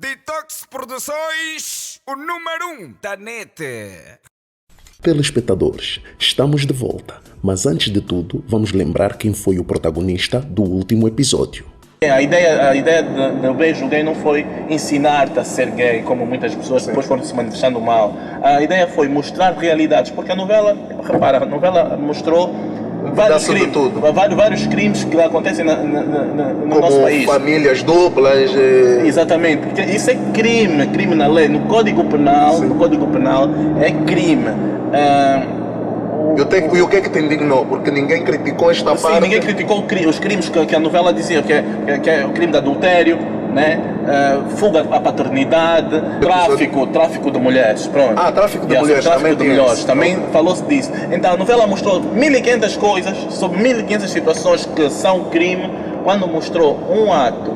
Detox Produções, o número 1 da net. Telespectadores, estamos de volta, mas antes de tudo, vamos lembrar quem foi o protagonista do último episódio. A ideia do beijo gay não foi ensinar-te a ser gay, como muitas pessoas depois foram se manifestando mal. A ideia foi mostrar realidades, porque a novela mostrou vários crimes que acontecem no nosso país. Famílias duplas. Exatamente, porque isso é crime na lei. No Código Penal, é crime. E o que é que te indignou? Porque ninguém criticou esta parte. Ninguém criticou os crimes que a novela dizia, que é o crime de adultério, né? Fuga à paternidade, tráfico de mulheres. Pronto. Tráfico de mulheres. Também falou-se disso. Então a novela mostrou 1500 coisas, sobre 1500 situações que são crime, quando mostrou um ato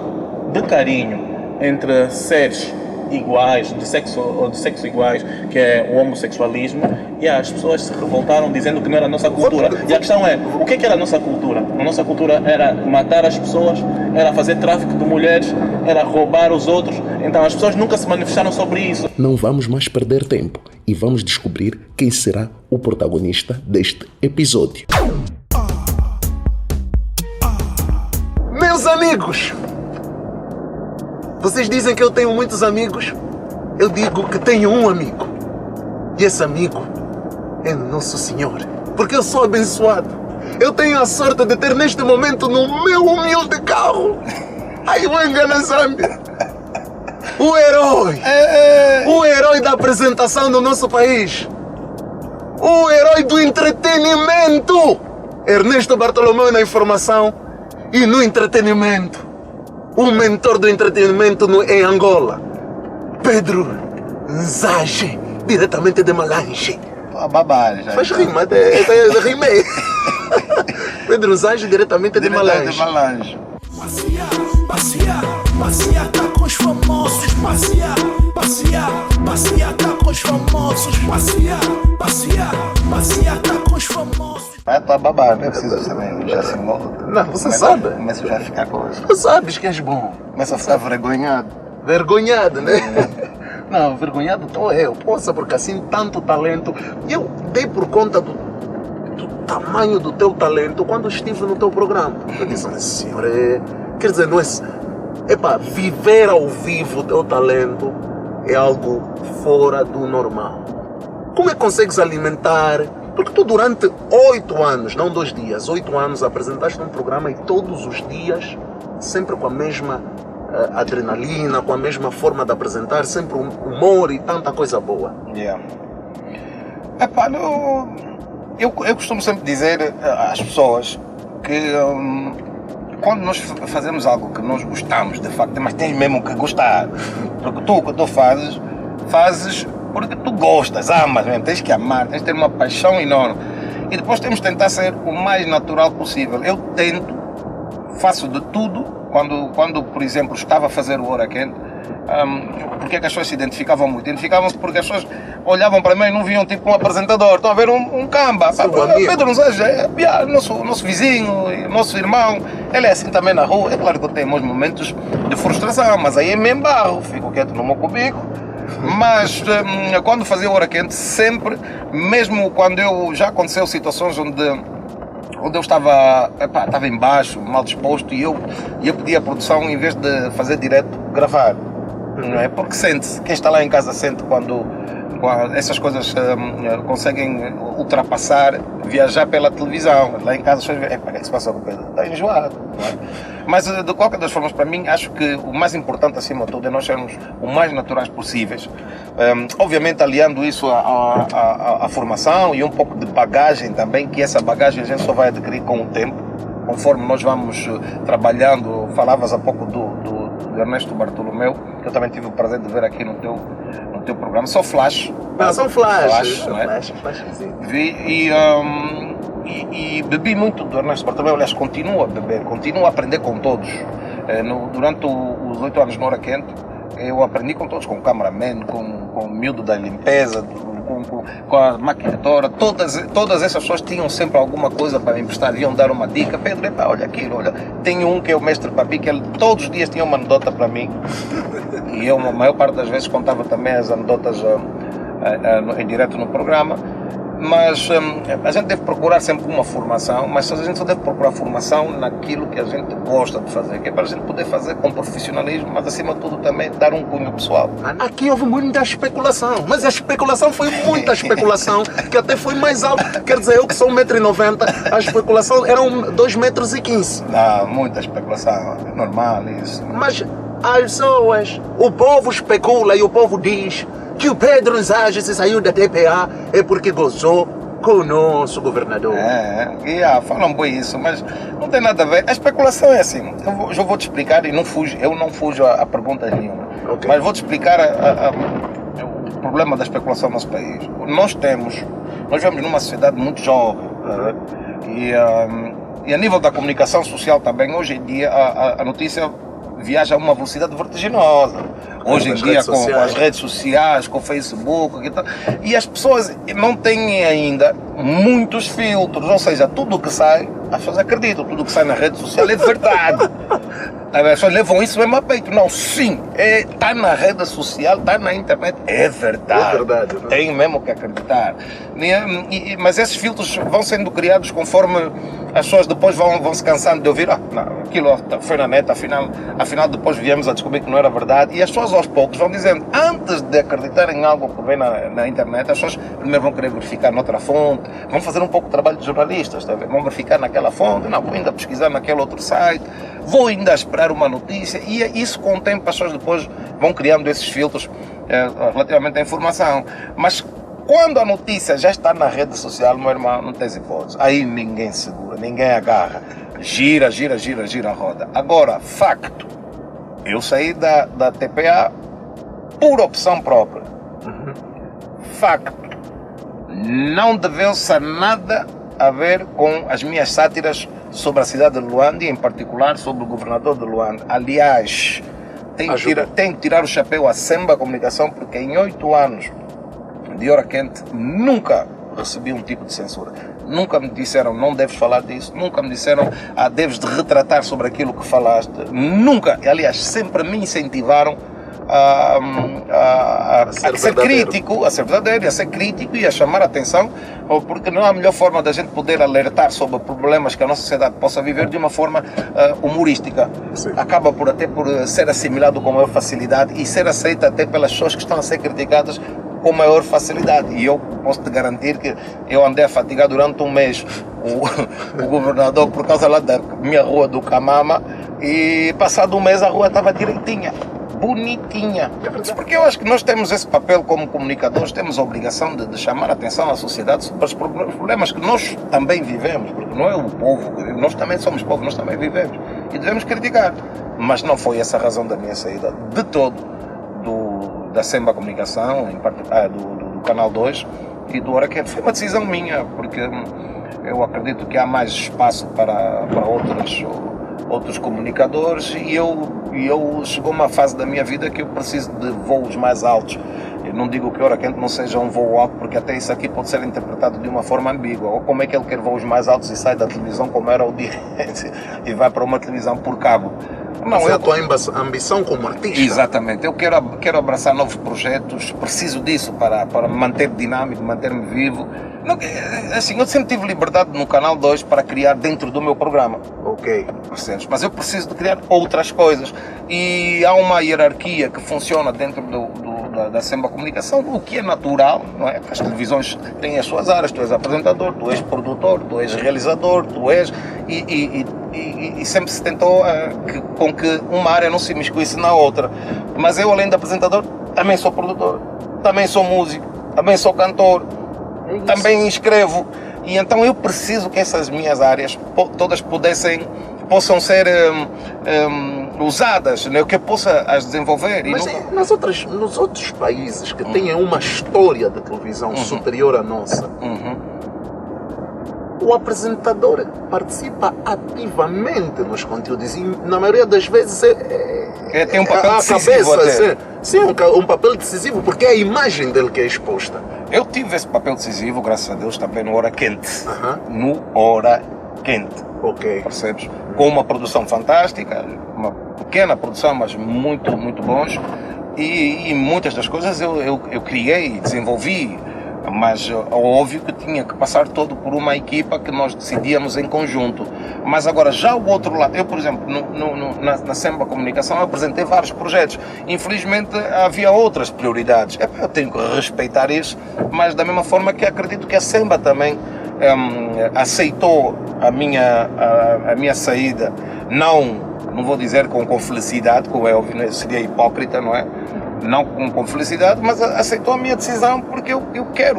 de carinho entre seres iguais, de sexo iguais, que é o homossexualismo, e as pessoas se revoltaram dizendo que não era a nossa cultura. E a questão é, o que era a nossa cultura? A nossa cultura era matar as pessoas, era fazer tráfico de mulheres, era roubar os outros. Então as pessoas nunca se manifestaram sobre isso. Não vamos mais perder tempo e vamos descobrir quem será o protagonista deste episódio. Meus amigos! Vocês dizem que eu tenho muitos amigos. Eu digo que tenho um amigo. E esse amigo é Nosso Senhor. Porque eu sou abençoado. Eu tenho a sorte de ter neste momento no meu humilde carro Aiwenga na Zâmbia. O herói da apresentação do nosso país. O herói do entretenimento. Ernesto Bartolomeu na informação e no entretenimento. O mentor do entretenimento em Angola, Pedro Nzage, diretamente de Malange. Babado, já. Faz rima, rimei. Pedro Nzage, diretamente de Malange. Passear tá com os famosos. Passear tá com os famosos. Passear tá com os famosos. Mas tua babá, não é preciso também, já se molda. Não, você sabe. Começa já a ficar coisa. Tu sabes que és bom. Começa a ficar vergonhado. Vergonhado, né? Não, vergonhado estou eu. Poxa, porque assim, tanto talento. Eu dei por conta do tamanho do teu talento quando estive no teu programa. Eu disse, mas senhor, quer dizer, não é... Epá, viver ao vivo o teu talento é algo fora do normal. Como é que consegues alimentar? Porque tu durante 8 anos, não 2 dias, 8 anos apresentaste um programa e todos os dias, sempre com a mesma adrenalina, com a mesma forma de apresentar, sempre um humor e tanta coisa boa. Epá, eu costumo sempre dizer às pessoas que quando nós fazemos algo que nós gostamos, de facto, mas tens mesmo que gostar. Porque tu, o que tu fazes porque tu gostas, amas mesmo, tens que amar, tens que ter uma paixão enorme. E depois temos que tentar ser o mais natural possível. Eu tento, faço de tudo, quando por exemplo, estava a fazer o Hora Quente, porque é que as pessoas se identificavam muito? Identificavam-se porque as pessoas olhavam para mim e não viam tipo um apresentador, estão a ver um camba. Pedro Nzage é nosso vizinho, nosso irmão, ele é assim também na rua. É claro que eu tenho meus momentos de frustração, mas aí é mesmo barro, fico quieto no meu cubico. Mas quando fazia Hora Quente, sempre, mesmo quando já aconteceu situações onde eu estava em baixo, mal disposto, e eu pedi à produção, em vez de fazer direto, gravar. Não é? Porque sente-se, quem está lá em casa sente quando essas coisas conseguem ultrapassar, viajar pela televisão. Lá em casa as pessoas veem, o que é que se passa com o Pedro? Está enjoado. Não é? Mas de qualquer das formas, para mim, acho que o mais importante acima de tudo é nós sermos o mais naturais possíveis. Obviamente aliando isso à formação e um pouco de bagagem também, que essa bagagem a gente só vai adquirir com o tempo, conforme nós vamos trabalhando. Falavas há pouco do Ernesto Bartolomeu, que eu também tive o prazer de ver aqui no teu programa. Só flash. São flash. Não é? Vi e bebi muito do Ernesto Bartolomeu. Aliás, continuo a beber, continuo a aprender com todos. Durante os 8 anos no Hora Quente, eu aprendi com todos, com o cameraman, com o miúdo da limpeza, com a maquinadora, todas essas pessoas tinham sempre alguma coisa para me emprestar, iam dar uma dica. Pedro, epa, olha aquilo, olha. Tem um que é o mestre Papi, que ele todos os dias tinha uma anedota para mim, e eu, a maior parte das vezes, contava também as anedotas em direto no programa. Mas a gente deve procurar sempre uma formação, mas a gente só deve procurar formação naquilo que a gente gosta de fazer, que é para a gente poder fazer com profissionalismo, mas acima de tudo também dar um cunho pessoal. Aqui houve muita especulação, mas a especulação foi muita especulação, que até foi mais alto. Quer dizer, eu que sou 1,90 m, a especulação eram 2,15 m. Não, muita especulação, é normal isso. Mas as pessoas, o povo especula e o povo diz que o Pedro Nzage, se saiu da TPA, é porque gozou com o nosso governador. Falam bem isso, mas não tem nada a ver. A especulação é assim, eu vou te explicar, e eu não fujo a perguntas nenhuma, Okay. mas vou te explicar o problema da especulação no nosso país. Nós vivemos numa sociedade muito jovem, e a nível da comunicação social também, hoje em dia, a notícia viaja a uma velocidade vertiginosa. Hoje em dia, com as redes sociais, com o Facebook e as pessoas não têm ainda muitos filtros, ou seja, tudo o que sai, as pessoas acreditam, tudo o que sai na rede social é verdade. As pessoas levam isso mesmo a peito. Não, sim, está na rede social, está na internet, é verdade. É verdade, não é? Tem mesmo que acreditar. Mas esses filtros vão sendo criados conforme as pessoas depois vão se cansando de ouvir, não, aquilo foi na net, afinal depois viemos a descobrir que não era verdade, e as pessoas aos poucos vão dizendo, antes de acreditar em algo que vem na internet, as pessoas primeiro vão querer verificar noutra fonte, vão fazer um pouco de trabalho de jornalistas, tá? Vão verificar naquela fonte, não, vou ainda pesquisar naquele outro site, vou ainda esperar uma notícia, e isso com o tempo as pessoas depois vão criando esses filtros relativamente à informação. Mas quando a notícia já está na rede social, meu irmão, não tens hipótese. Aí ninguém segura, ninguém agarra. Gira a roda. Agora, facto. Eu saí da TPA por opção própria. Facto. Não deveu-se nada a ver com as minhas sátiras sobre a cidade de Luanda e, em particular, sobre o governador de Luanda. Aliás, tenho que tirar o chapéu à Semba Comunicação, porque em 8 anos de hora quente, nunca recebi um tipo de censura. Nunca me disseram, não deves falar disso. Nunca me disseram, deves de retratar sobre aquilo que falaste. Nunca. Aliás, sempre me incentivaram a ser crítico, a ser verdadeiro, a ser crítico e a chamar a atenção, porque não há a melhor forma da gente poder alertar sobre problemas que a nossa sociedade possa viver de uma forma humorística. Sim. Acaba por ser assimilado com maior facilidade e ser aceito até pelas pessoas que estão a ser criticadas com maior facilidade. E eu posso te garantir que eu andei a fatigar durante um mês o governador por causa lá da minha rua do Camama, e passado um mês a rua estava direitinha, bonitinha. Porque eu acho que nós temos esse papel como comunicadores, temos a obrigação de chamar a atenção à sociedade sobre os problemas que nós também vivemos, porque não é o povo, nós também somos povo, nós também vivemos e devemos criticar. Mas não foi essa a razão da minha saída de todo da Semba Comunicação, em parte, do Canal 2 e do Hora Quente. Foi uma decisão minha, porque eu acredito que há mais espaço para outros comunicadores, e eu chegou uma fase da minha vida que eu preciso de voos mais altos. Eu não digo que Hora Quente não seja um voo alto, porque até isso aqui pode ser interpretado de uma forma ambígua. Ou como é que ele quer voos mais altos e sai da televisão como era o direct e vai para uma televisão por cabo. Não, é a tua ambição como artista. Exatamente, eu quero abraçar novos projetos, preciso disso para me manter dinâmico, manter-me vivo. Não, assim, eu sempre tive liberdade no Canal 2 para criar dentro do meu programa. Ok. Mas eu preciso de criar outras coisas. E há uma hierarquia que funciona dentro da Semba Comunicação, o que é natural, não é? As televisões têm as suas áreas, tu és apresentador, tu és produtor, tu és realizador, tu és... E sempre se tentou com que uma área não se imiscuísse na outra. Mas eu, além de apresentador, também sou produtor, também sou músico, também sou cantor, também escrevo. E então eu preciso que essas minhas áreas todas possam ser usadas, né? Que eu possa as desenvolver. Mas nos outros países que têm uma história de televisão superior à nossa, o apresentador participa ativamente nos conteúdos e na maioria das vezes tem um papel decisivo Sim, um papel decisivo, porque é a imagem dele que é exposta. Eu tive esse papel decisivo, graças a Deus, também no Hora Quente. Aham. No Hora Quente. Ok. Percebes? Com uma produção fantástica, uma pequena produção, mas muito, muito bons. E muitas das coisas eu criei, desenvolvi, mas óbvio que tinha que passar todo por uma equipa que nós decidíamos em conjunto. Mas agora, já o outro lado, eu, por exemplo, na Semba Comunicação, eu apresentei vários projetos. Infelizmente, havia outras prioridades. Eu tenho que respeitar isso, mas da mesma forma que acredito que a Semba também aceitou a minha saída, não vou dizer com felicidade, como é óbvio, seria hipócrita, não é? Não com felicidade, mas aceitou a minha decisão porque eu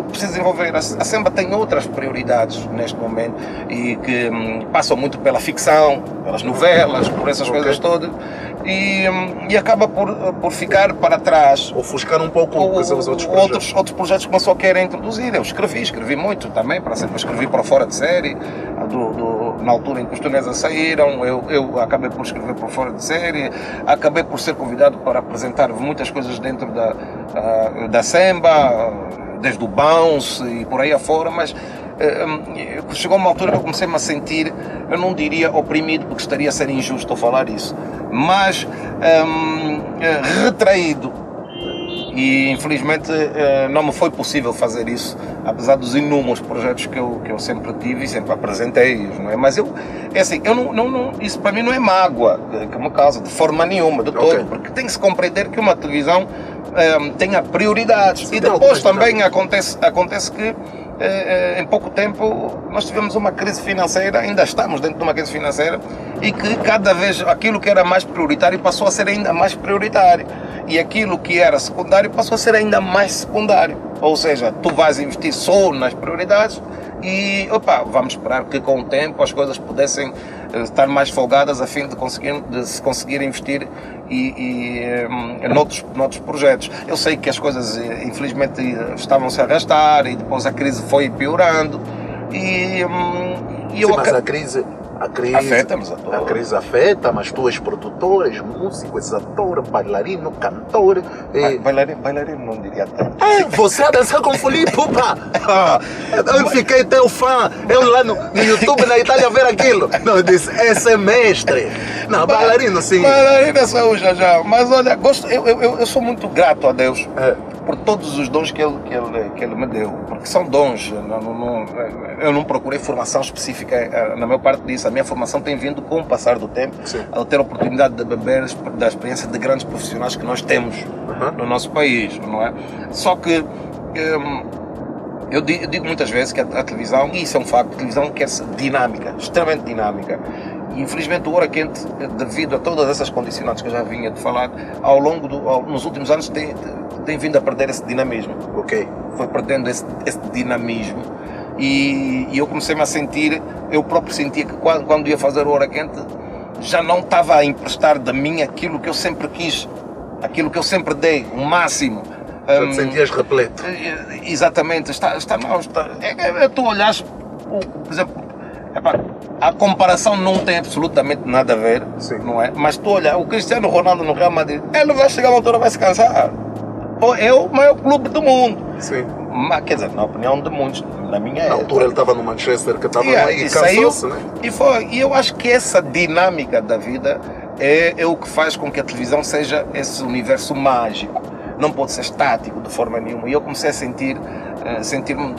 preciso desenvolver. A Semba tem outras prioridades neste momento e que passam muito pela ficção, pelas novelas, por essas coisas todas, e acaba por ficar para trás. Ofuscar um pouco os outros projetos. Outros projetos que uma só quer introduzir. Eu escrevi muito também, para sempre escrevi para fora de série, na altura em que os túneis saíram, eu acabei por escrever para fora de série, acabei por ser convidado para apresentar muitas coisas dentro da Semba, desde o bounce e por aí afora, mas chegou uma altura que eu comecei-me a sentir, eu não diria oprimido, porque estaria a ser injusto eu falar isso, mas retraído. E infelizmente não me foi possível fazer isso, apesar dos inúmeros projetos que eu sempre tive e sempre apresentei, não é? Mas é assim, isso para mim não é mágoa que me causa de forma nenhuma, de todo, porque tem que se compreender que uma televisão tenha prioridades. E depois também acontece que em pouco tempo nós tivemos uma crise financeira, ainda estamos dentro de uma crise financeira, e que cada vez aquilo que era mais prioritário passou a ser ainda mais prioritário, e aquilo que era secundário passou a ser ainda mais secundário. Ou seja, tu vais investir só nas prioridades e vamos esperar que com o tempo as coisas pudessem estar mais folgadas a fim de se conseguir investir noutros projetos. Eu sei que as coisas infelizmente estavam-se a arrastar e depois a crise foi piorando Mas a crise afeta-nos a todos. A crise afeta, mas tu és produtor, és músico, és ator, bailarino, cantor. Bailarino não diria tanto. Você a dançar com Filipe, pá! Eu fiquei teu fã. Eu lá no YouTube na Itália ver aquilo. Não, eu disse, esse é mestre. Não, bailarino sim. Bailarino é só o já. Mas olha, eu sou muito grato a Deus por todos os dons que ele me deu. Porque são dons. Eu não procurei formação específica na maior parte disso. A minha formação tem vindo com o passar do tempo, a ter a oportunidade de beber da experiência de grandes profissionais que nós temos no nosso país, não é? Só que eu digo muitas vezes que a televisão, e isso é um facto, a televisão quer ser dinâmica, extremamente dinâmica. E infelizmente o Hora Quente, devido a todas essas condicionantes que eu já vinha de falar, nos últimos anos tem vindo a perder esse dinamismo. Foi perdendo esse dinamismo. E eu comecei-me a sentir, eu próprio sentia que quando ia fazer o Hora Quente já não estava a emprestar de mim aquilo que eu sempre quis, aquilo que eu sempre dei, o máximo. Já te sentias repleto. Exatamente, tu olhas, por exemplo, a comparação não tem absolutamente nada a ver, não é? Mas tu olha, o Cristiano Ronaldo no Real Madrid, ele vai chegar a uma altura, vai se cansar. É o maior clube do mundo. Sim. Mas, quer dizer, na opinião de muitos, na minha na altura ele estava no Manchester, que estava lá e cansou-se, né? E eu acho que essa dinâmica da vida é o que faz com que a televisão seja esse universo mágico. Não pode ser estático de forma nenhuma. E eu comecei a sentir-me um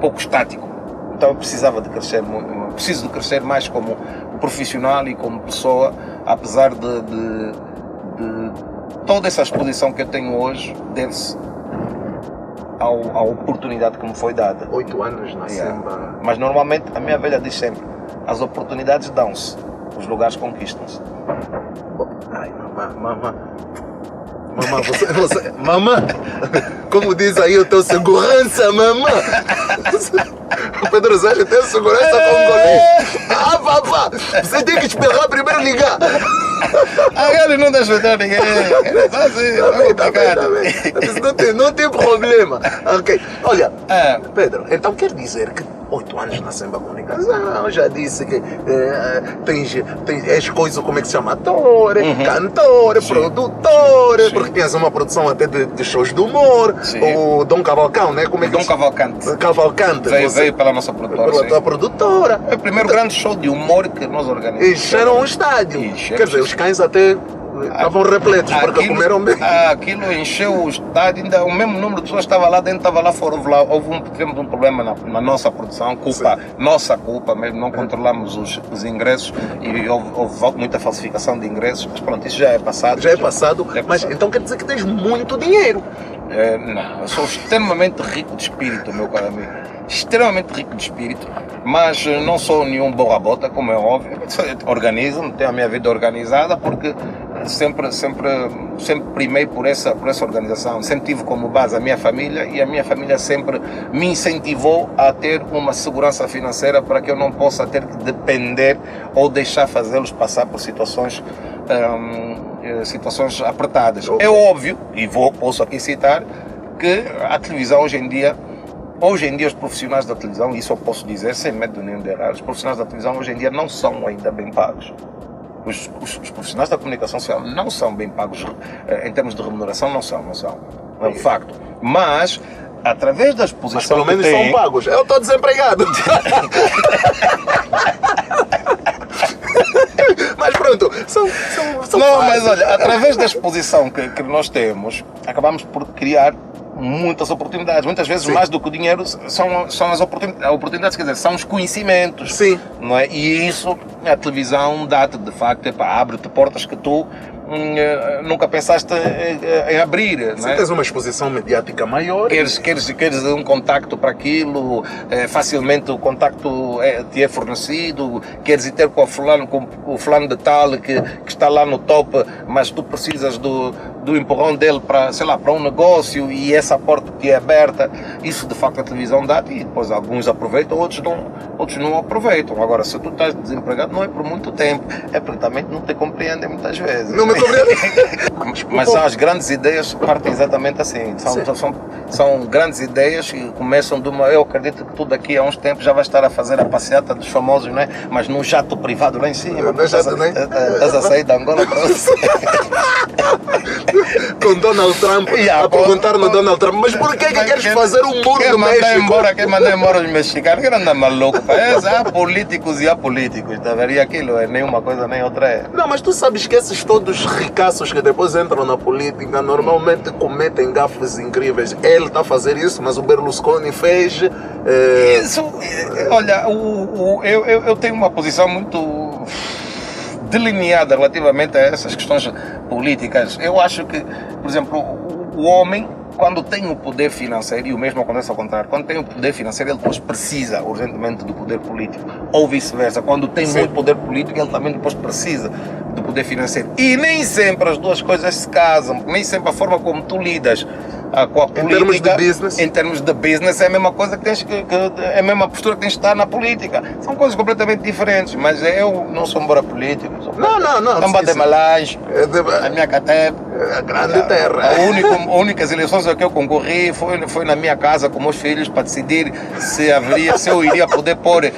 pouco estático. Então eu precisava de crescer, preciso de crescer mais como profissional e como pessoa, apesar de toda essa exposição que eu tenho hoje, deve-se à oportunidade que me foi dada. 8 anos na Semba. Mas normalmente, a minha velha diz sempre, as oportunidades dão-se, os lugares conquistam-se. Ai, mamã, mamã, como diz aí o teu segurança, mamã. O Pedro Zélio tem segurança congolês. Papá, você tem que esperar primeiro ligar. Ele não deixa entrar ninguém. Tá bem. Não tem problema. Ok. Olha, Pedro, então quer dizer que 8 anos na Semba Comunicação, já disse que és coisa, como é que se chama? Ator, cantor, produtor, porque tens uma produção até de shows de humor, o Dom Cavalcão, né? Como é que Dom Cavalcante. Cavalcante. Veio pela nossa produtora. Pela tua produtora. É o primeiro grande show de humor que nós organizamos. Encheram um estádio. Quer dizer, os cães até estavam repletos, porque comeram bem. Aquilo encheu o estádio, ainda o mesmo número de pessoas estava lá dentro, estava lá fora. Tivemos um problema na nossa produção, nossa culpa mesmo, não controlamos os ingressos e houve muita falsificação de ingressos, mas pronto, isso já é passado. Já é passado, mas então quer dizer que tens muito dinheiro. Não, eu sou extremamente rico de espírito, meu caro amigo. Extremamente rico de espírito, mas não sou nenhum borra-bota, como é óbvio. Organizo-me, tenho a minha vida organizada, porque sempre primei por essa organização. Sempre tive como base a minha família e a minha família sempre me incentivou a ter uma segurança financeira para que eu não possa ter que depender ou deixar fazê-los passar por situações apertadas. É óbvio, e posso aqui citar, que a televisão hoje em dia os profissionais da televisão, isso eu posso dizer sem medo nenhum de errar, os profissionais da televisão hoje em dia não são ainda bem pagos. Os profissionais da comunicação social não são bem pagos em termos de remuneração, não são. É um facto. Mas, através da exposição. Mas pelo menos são pagos. Eu estou desempregado. Mas pronto, são mas olha, através da exposição que nós temos, acabamos por criar muitas oportunidades, muitas vezes mais do que o dinheiro são as oportunidades, quer dizer, são os conhecimentos. Sim. Não é? E isso a televisão dá-te de facto, abre-te portas que tu nunca pensaste em abrir. Se tens uma exposição mediática maior. Queres um contacto para aquilo, facilmente o contacto te é fornecido, queres ir ter com o fulano de tal que está lá no top, mas tu precisas do empurrão dele para um negócio e essa porta te é aberta. Isso de facto a televisão dá-te e depois alguns aproveitam, outros não aproveitam. Agora, se tu estás desempregado, não é por muito tempo, é porque também não te compreendem muitas vezes. Não me compreendem. Mas as grandes ideias partem exatamente assim. São grandes ideias que começam de uma. Eu acredito que tu daqui a uns tempos já vais estar a fazer a passeata dos famosos, não é? Mas num jato privado lá em cima. Estás a sair de Angola para você. Com Donald Trump, a perguntar no Donald Trump, mas por que queres fazer um muro no México? Quem mandar embora os mexicanos? Quem anda maluco? Há políticos e há políticos, tá vendo? E aquilo é nem uma coisa nem outra é. Não, mas tu sabes que esses todos ricaços que depois entram na política normalmente cometem gafes incríveis. Ele está a fazer isso, mas o Berlusconi fez. Isso, olha, eu tenho uma posição muito delineada relativamente a essas questões políticas. Eu acho que, por exemplo, o homem, quando tem o poder financeiro, e o mesmo acontece ao contrário, quando tem o poder financeiro, ele depois precisa urgentemente do poder político, ou vice-versa. Quando tem muito poder político, ele também depois precisa do poder financeiro. E nem sempre as duas coisas se casam, nem sempre a forma como tu lidas com a política, em termos de business, é a mesma coisa que tens é a mesma postura que tens de estar na política. São coisas completamente diferentes, mas eu não sou embora político. Não. Não bater malais, a minha catete, a grande terra. As únicas eleições a que eu concorri foi na minha casa com meus filhos para decidir se eu iria poder pôr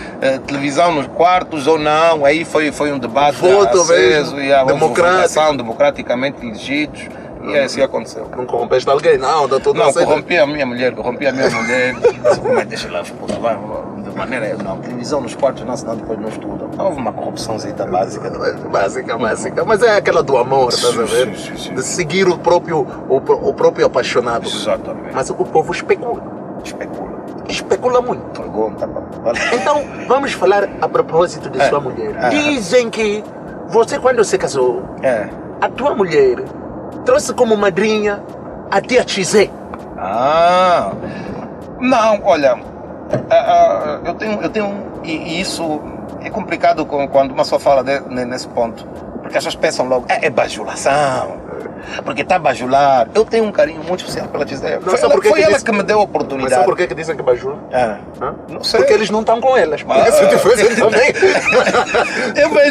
televisão nos quartos ou não. Aí foi um debate aceso e a votação democraticamente elegidos. E assim aconteceu. Não corrompeste alguém, não? Não, corrompi a minha mulher. Mas deixa lá, de maneira. Não, televisão nos quartos não, senão depois não estudam. Houve uma corrupçãozinha básica. Básica. Mas é aquela do amor, estás a ver? Sim. De seguir o próprio apaixonado. Exatamente. Mas o povo especula. Especula muito. Pergunta. Então, vamos falar a propósito de sua mulher. Dizem que você, quando se casou, a tua mulher trouxe como madrinha a tia Chizé. Não, olha, eu tenho e isso é complicado quando uma só fala nesse ponto, porque as pessoas pensam logo, é bajulação, porque está a bajular. Eu tenho um carinho muito especial pela Chizé. Foi ela que me deu a oportunidade. Mas sabe por que dizem que bajula? Não sei. Porque eles não estão com elas. Também.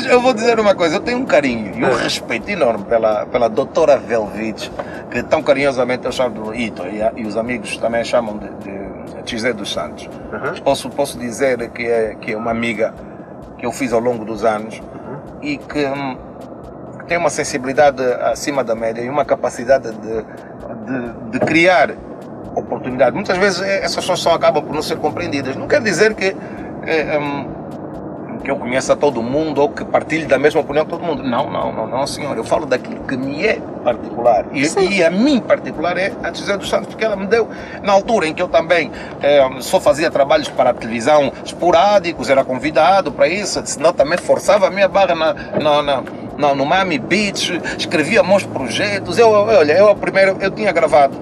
Eu vou dizer uma coisa, eu tenho um carinho e um respeito enorme pela doutora Velvides, que tão carinhosamente eu chamo de Ito, e os amigos também chamam de José dos Santos. Posso dizer que é uma amiga que eu fiz ao longo dos anos e que tem uma sensibilidade acima da média e uma capacidade de criar oportunidade. Muitas vezes essas pessoas só acabam por não ser compreendidas. Não quer dizer que eu conheça todo mundo ou que partilhe da mesma opinião que todo mundo. Não, senhor. Eu falo daquilo que me é particular. E a mim particular é a José dos Santos, porque ela me deu, na altura em que eu também só fazia trabalhos para a televisão esporádicos, era convidado para isso, senão também forçava a minha barra no Miami Beach, escrevia meus projetos. Eu tinha gravado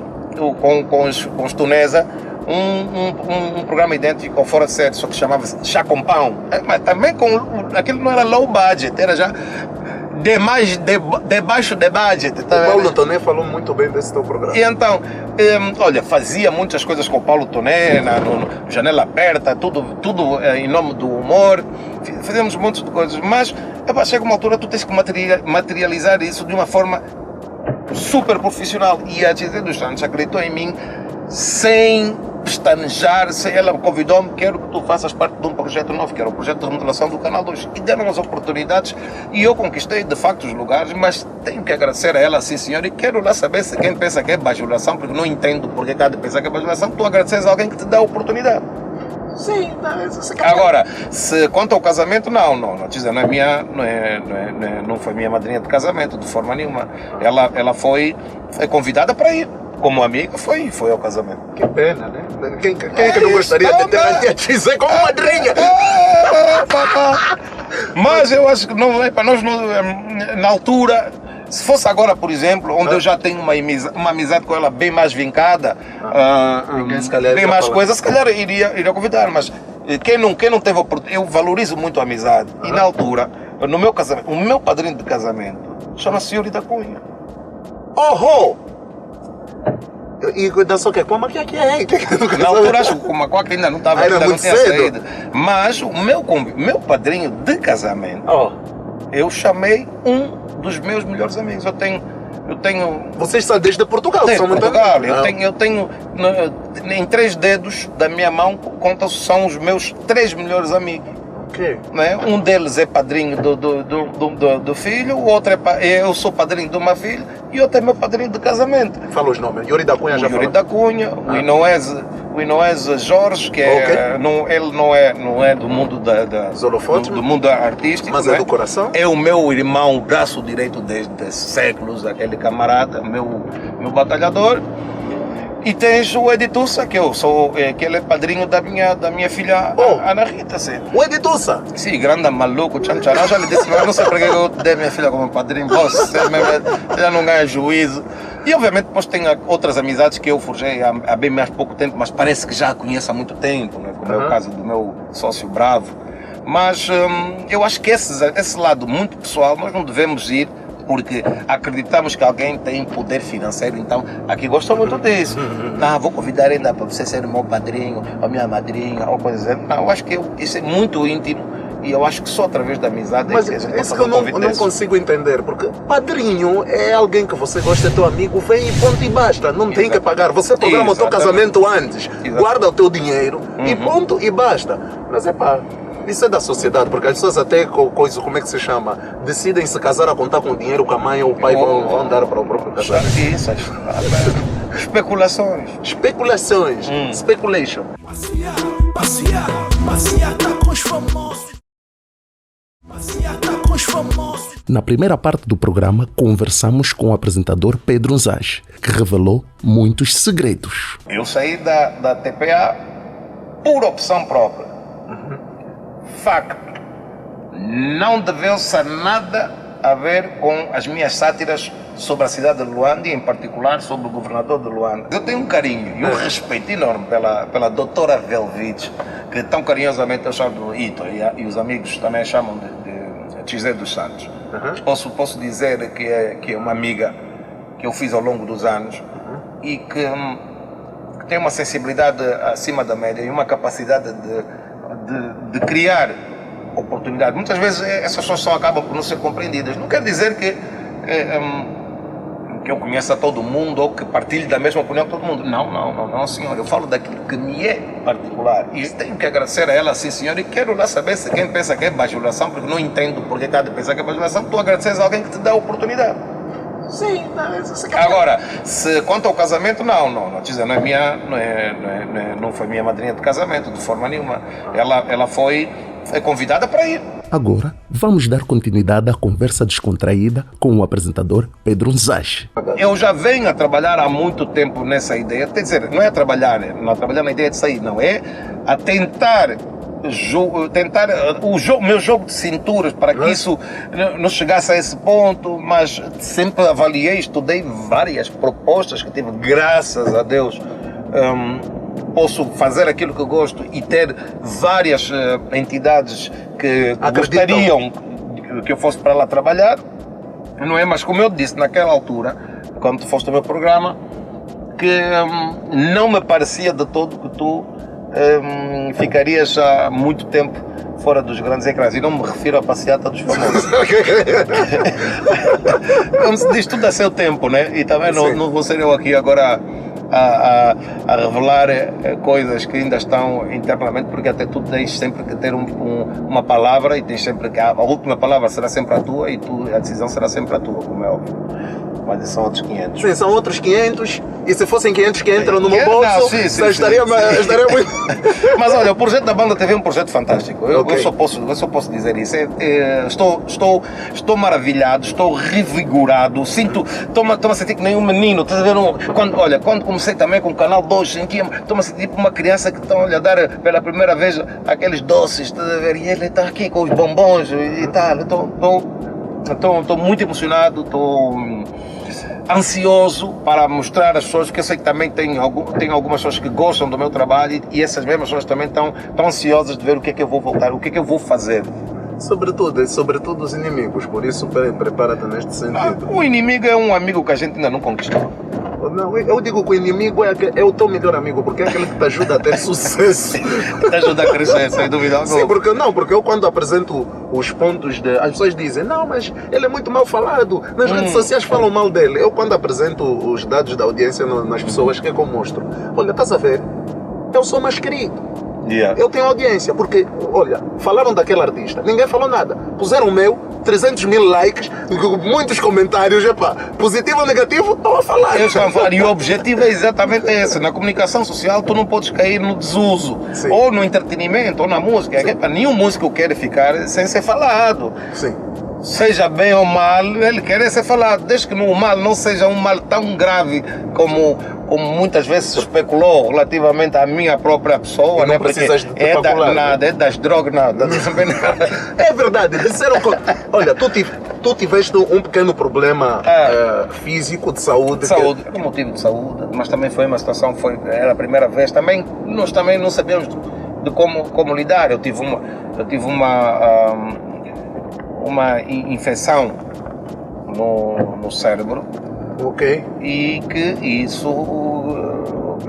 com os Tunesa um programa idêntico ao Fora de Série, só que chamava-se Chá com Pão, mas também aquilo não era low budget, era já debaixo de budget. O Paulo Toné falou muito bem desse teu programa. E então, fazia muitas coisas com o Paulo Toné, no Janela Aberta, tudo em nome do humor, fazemos muitas coisas, mas chega uma altura tu tens que materializar isso de uma forma super profissional, e a José dos Santos acreditou em mim sem pestanejar, ela convidou-me, quero que tu faças parte de um projeto novo, que era o projeto de remodelação do Canal 2, e deram as oportunidades e eu conquistei de facto os lugares, mas tenho que agradecer a ela, sim senhor, e quero lá saber se quem pensa que é bajulação, porque não entendo porque cada pensa que é bajulação, tu agradeces a alguém que te dá a oportunidade. Sim, agora, quanto ao casamento, não, Tisa não foi minha madrinha de casamento, de forma nenhuma. Ela foi convidada para ir. Como amiga, foi ao casamento. Que pena, né? Quem é que não gostaria de ter a tia Tizé como madrinha? Mas eu acho que não é para nós, na altura. Se fosse agora, por exemplo, onde eu já tenho uma amizade com ela bem mais vincada, bem mais coisas, se calhar iria convidar, mas quem não teve oportunidade, eu valorizo muito a amizade. E na altura, no meu casamento, o meu padrinho de casamento chama-se Yuri da Cunha. E dançou o quê? Com a maquiagem? Na altura acho que com a maquiagem ainda não estava, ainda não tinha saído. Mas o meu padrinho de casamento, eu chamei um dos meus melhores amigos. Eu tenho. Vocês são desde Portugal? Desde Portugal. Eu tenho em 3 dedos da minha mão, são os meus 3 melhores amigos. Okay. Né? Um deles é padrinho do filho, o outro eu sou padrinho de uma filha e outro é meu padrinho de casamento. Fala os nomes. Yuri da Cunha já falou. Yuri da Cunha, o Inoés Jorge, que ele não é do mundo do mundo artístico, mas é do coração. É o meu irmão, braço direito desde séculos, aquele camarada, meu batalhador. E tens o Editussa, que ele é padrinho da minha filha, Ana Rita. Sim. O Editussa? Sim, grande maluco, tchanchará. Já lhe disse, mas não sei porque eu dei minha filha como padrinho. Você já não ganha juízo. E obviamente depois tem outras amizades que eu forjei há bem mais pouco tempo, mas parece que já a conheço há muito tempo, né? Como é o caso do meu sócio Bravo. Mas eu acho que esse lado muito pessoal nós não devemos ir, porque acreditamos que alguém tem poder financeiro, então aqui gostam muito disso. Não, vou convidar ainda para você ser meu padrinho, ou minha madrinha, ou coisa assim. Não, eu acho que isso é muito íntimo e eu acho que só através da amizade mas é que a gente isso que eu não consigo entender, porque padrinho é alguém que você gosta, é teu amigo, vem e ponto e basta, não tem que pagar. Você programa o teu casamento antes, guarda o teu dinheiro e ponto e basta. Mas isso é da sociedade, porque as pessoas até, como é que se chama, decidem se casar a contar com o dinheiro que a mãe ou o pai vão dar para o próprio casamento. Isso, especulações. Speculation. Passeata com os famosos. Passeata com os famosos. Na primeira parte do programa, conversamos com o apresentador Pedro Nzage, que revelou muitos segredos. Eu saí da TPA por opção própria. Facto, não deveu-se nada a ver com as minhas sátiras sobre a cidade de Luanda e em particular sobre o governador de Luanda. Eu tenho um carinho e um respeito enorme pela doutora Velvich, que tão carinhosamente eu chamo de Ito, e os amigos também chamam de José dos Santos. Posso dizer que é uma amiga que eu fiz ao longo dos anos e que tem uma sensibilidade acima da média e uma capacidade de criar oportunidade. Muitas vezes essas pessoas só acabam por não ser compreendidas. Não quer dizer que eu conheça todo mundo ou que partilhe da mesma opinião que todo mundo. Não, senhor. Eu falo daquilo que me é particular. E tenho que agradecer a ela, sim, senhor. E quero lá saber se quem pensa que é bajulação, porque não entendo porque cada pensa que é bajulação, tu agradeces a alguém que te dá a oportunidade. Sim, não, Agora, quanto ao casamento, não é minha, não foi minha madrinha de casamento, de forma nenhuma. Ela foi convidada para ir. Agora, vamos dar continuidade à conversa descontraída com o apresentador Pedro Nzache. Eu já venho a trabalhar há muito tempo nessa ideia, quer dizer, não é trabalhar na ideia de sair, não, é a tentar meu jogo de cinturas para que isso não chegasse a esse ponto, mas sempre avaliei, estudei várias propostas que tive, graças a Deus. Posso fazer aquilo que eu gosto e ter várias entidades que gostariam que eu fosse para lá trabalhar, não é? Mas como eu disse naquela altura, quando tu foste ao meu programa, que não me parecia de todo que tu ficarias há muito tempo fora dos grandes ecrãs, e não me refiro à passeata dos famosos. Como se diz, tudo a seu tempo, né? E também não vou ser eu aqui agora a revelar coisas que ainda estão internamente, porque até tu tens sempre que ter uma palavra, e tens sempre que a última palavra será sempre a tua, e a decisão será sempre a tua, como é óbvio. Mas são outros 500. Sim, são outros 500, e se fossem 500 que entram no meu bolso, estaria muito... Mas olha, o projeto da Banda TV é um projeto fantástico. Eu só posso dizer isso. Estou maravilhado, estou revigorado, estou-me a sentir que nem um menino. Estás a ver? Quando comecei também com o Canal 2, estou-me a sentir tipo uma criança que estão a dar pela primeira vez aqueles doces, estás a ver? E ele está aqui com os bombons e tal. Estou muito emocionado, estou ansioso para mostrar às pessoas, que eu sei que também tem algumas pessoas que gostam do meu trabalho, e essas mesmas pessoas também estão ansiosas de ver o que é que eu vou voltar, o que é que eu vou fazer. Sobretudo os inimigos, por isso prepara-te neste sentido. O inimigo é um amigo que a gente ainda não conquistou. Não, eu digo que o inimigo é o teu melhor amigo, porque é aquele que te ajuda a ter sucesso. Te ajuda a crescer, sem dúvida alguma. Sim, porque eu quando apresento os pontos as pessoas dizem, não, mas ele é muito mal falado, nas redes sociais falam mal dele. Eu quando apresento os dados da audiência nas pessoas, o que é que eu mostro? Olha, estás a ver? Eu sou mais querido. Yeah. Eu tenho audiência, porque, olha, falaram daquele artista, ninguém falou nada. Puseram o meu, 300 mil likes, muitos comentários, positivo ou negativo, estão a falar. E o objetivo é exatamente esse. Na comunicação social, tu não podes cair no desuso. Sim. Ou no entretenimento, ou na música. Nenhum músico quer ficar sem ser falado. Sim. Seja bem ou mal, ele quer ser falado, desde que o mal não seja um mal tão grave como muitas vezes se especulou relativamente à minha própria pessoa, né? Porque é das drogas, nada. É verdade, disseram que, olha, tu tiveste um pequeno problema físico, de saúde. Era um motivo de saúde, mas também foi uma situação, era a primeira vez, nós também não sabíamos de como lidar. Eu tive uma infecção no cérebro. Ok. E que isso